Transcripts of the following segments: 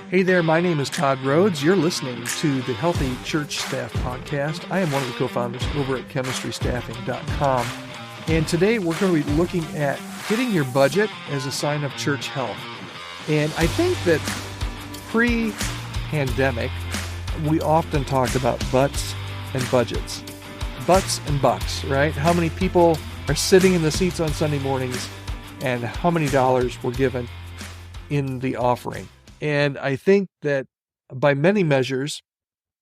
Hey there, my name is Todd Rhoades. You're listening to the Healthy Church Staff Podcast. I am one of the co-founders over at chemistrystaffing.com. And today we're going to be looking at hitting your budget as a sign of church health. And I think that pre-pandemic, we often talked about butts and budgets. Butts and bucks, right? How many people are sitting in the seats on Sunday mornings and how many dollars were given in the offering. And I think that by many measures,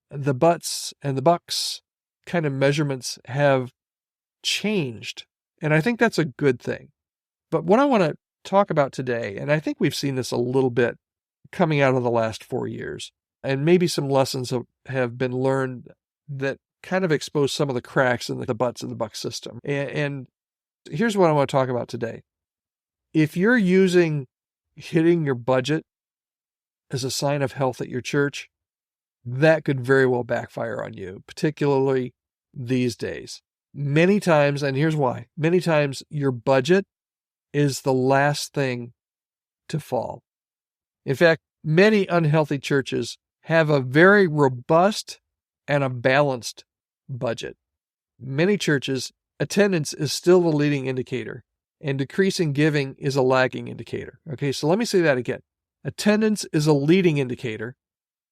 the butts and the bucks kind of measurements have changed. And I think that's a good thing. But what I want to talk about today, and I think we've seen this a little bit coming out of the last 4 years, and maybe some lessons have been learned that kind of expose some of the cracks in the butts and the bucks system. And here's what I want to talk about today. If you're using hitting your budget as a sign of health at your church, that could very well backfire on you, particularly these days. Many times, and here's why, many times your budget is the last thing to fall. In fact, many unhealthy churches have a very robust and a balanced budget. Many churches, attendance is still the leading indicator, and decreasing giving is a lagging indicator. Okay, so let me say that again. Attendance is a leading indicator,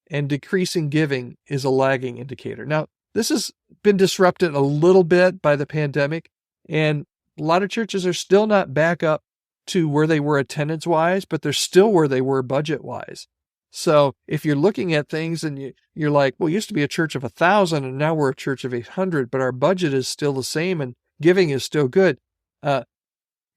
and decreasing giving is a lagging indicator. Now, this has been disrupted a little bit by the pandemic, and a lot of churches are still not back up to where they were attendance-wise, but they're still where they were budget-wise. So if you're looking at things and you're like, well, we used to be a church of 1,000, and now we're a church of 800, but our budget is still the same, and giving is still good.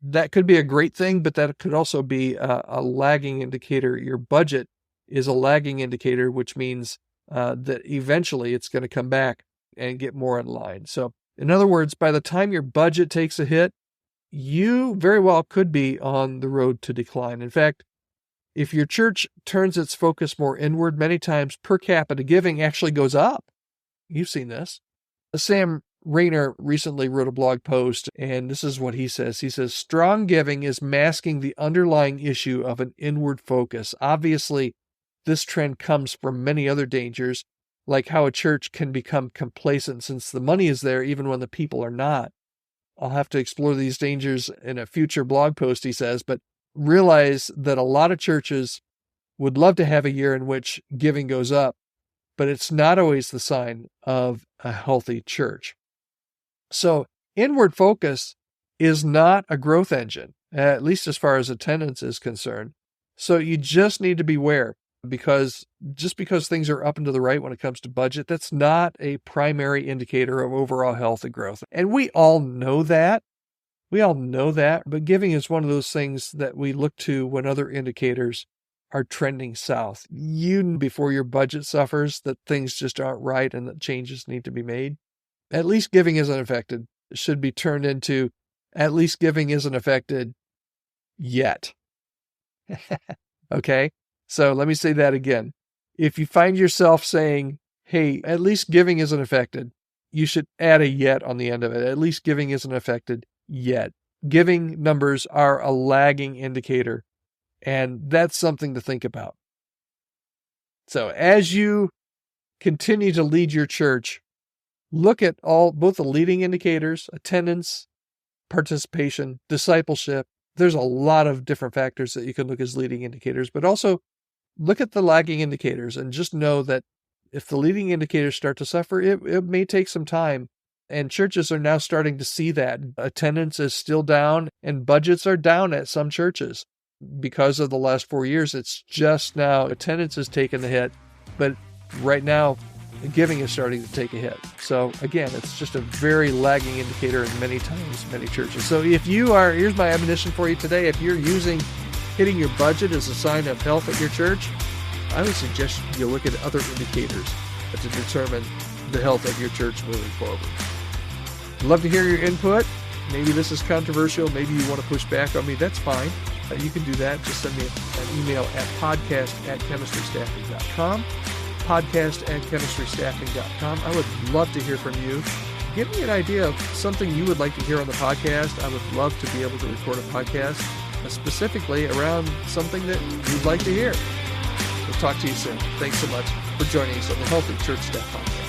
That could be a great thing, but that could also be a lagging indicator. Your budget is a lagging indicator, which means that eventually it's going to come back and get more in line. So in other words, by the time your budget takes a hit, you very well could be on the road to decline. In fact, if your church turns its focus more inward, many times per capita giving actually goes up. You've seen this. Sam Rayner recently wrote a blog post, and this is what he says. He says, strong giving is masking the underlying issue of an inward focus. Obviously, this trend comes from many other dangers, like how a church can become complacent since the money is there even when the people are not. I'll have to explore these dangers in a future blog post, he says, but realize that a lot of churches would love to have a year in which giving goes up, but it's not always the sign of a healthy church. So inward focus is not a growth engine, at least as far as attendance is concerned. So you just need to beware, because just because things are up and to the right when it comes to budget, that's not a primary indicator of overall health and growth. And we all know that. But giving is one of those things that we look to when other indicators are trending south. You know, before your budget suffers, that things just aren't right and that changes need to be made. At least giving isn't affected should be turned into at least giving isn't affected yet. Okay? So let me say that again. If you find yourself saying, hey, at least giving isn't affected, you should add a yet on the end of it. At least giving isn't affected yet. Giving numbers are a lagging indicator, and that's something to think about. So as you continue to lead your church, look at both the leading indicators, attendance, participation, discipleship. There's a lot of different factors that you can look as leading indicators, but also look at the lagging indicators and just know that if the leading indicators start to suffer, it may take some time. And churches are now starting to see that. Attendance is still down and budgets are down at some churches. Because of the last 4 years, it's just now attendance has taken the hit, but right now giving is starting to take a hit. So again, it's just a very lagging indicator in many churches. So here's my admonition for you today. If you're using hitting your budget as a sign of health at your church, I would suggest you look at other indicators to determine the health of your church moving forward. I'd love to hear your input. Maybe this is controversial. Maybe you want to push back on me. That's fine. You can do that. Just send me an email at podcast@chemistrystaffing.com. podcast@chemistrystaffing.com. I would love to hear from you. Give me an idea of something you would like to hear on the podcast. I would love to be able to record a podcast specifically around something that you'd like to hear. So talk to you soon. Thanks so much for joining us on the Healthy Church Staff Podcast.